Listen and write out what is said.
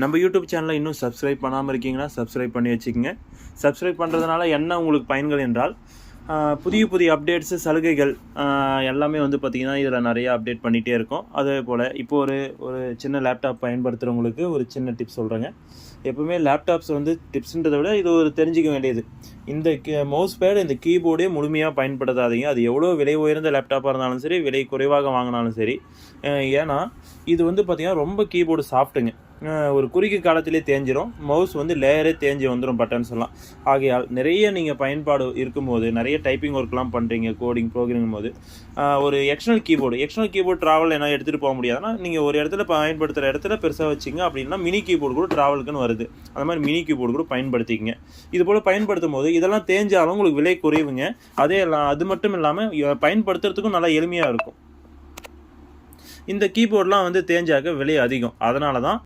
நம்ம யூடியூப் சேனலை இன்னும் சப்ஸ்கிரைப் பண்ணாமல் இருக்கீங்கன்னா சப்ஸ்கிரைப் பண்ணி வச்சுக்கோங்க. சப்ஸ்கிரைப் பண்ணுறதுனால என்ன உங்களுக்கு பயன்கள் என்றால், புதிய புதிய அப்டேட்ஸு, சலுகைகள் எல்லாமே வந்து பார்த்திங்கன்னா இதில் நிறையா அப்டேட் பண்ணிகிட்டே இருக்கோம். அதே போல் இப்போது ஒரு சின்ன லேப்டாப் பயன்படுத்துகிறவங்களுக்கு ஒரு சின்ன டிப்ஸ் சொல்கிறேங்க. எப்போவுமே லேப்டாப்ஸ் வந்து டிப்ஸுன்றதை விட இது ஒரு தெரிஞ்சிக்க வேண்டியது. இந்த மவுஸ் பேடு, இந்த கீபோர்டே முழுமையாக பயன்படுத்தாதீங்க. அது எவ்வளோ விலை உயர்ந்த லேப்டாப்பாக இருந்தாலும் சரி, விலை குறைவாக வாங்கினாலும் சரி. ஏன்னா இது வந்து பார்த்திங்கன்னா ரொம்ப கீபோர்டு சாஃப்ட்டுங்க. ஒரு குறுகிய காலத்திலே தேஞ்சிரும். மவுஸ் வந்து லேயரே தேஞ்சி வந்துடும் பட்டன்ஸ் எல்லாம். ஆகையால் நிறைய நீங்கள் பயன்பாடு இருக்கும்போது, நிறைய டைப்பிங் ஒர்க்லாம் பண்ணுறீங்க, கோடிங் ப்ரோக்ராமிங் போது ஒரு எக்ஸ்டர்னல் கீபோர்டு ட்ராவல் என்ன எடுத்துகிட்டு போக முடியாதுன்னா, நீங்கள் ஒரு இடத்துல பயன்படுத்துகிற இடத்துல பெருசாக வச்சிங்க. அப்படின்னா மினி கீபோர்டு கூட ட்ராவலுக்குன்னு வருது. அந்த மாதிரி மினி கீபோர்டு கூட பயன்படுத்திக்கங்க. இது போல் பயன்படுத்தும் போது இதெல்லாம் தேஞ்சாலும் உங்களுக்கு விலை குறைவுங்க. அது மட்டும் இல்லாமல் பயன்படுத்துறதுக்கும் நல்லா எளிமையாக இருக்கும். இந்த கீபோர்ட்லாம் வந்து தேஞ்சாக்க விலை அதிகம். அதனால தான்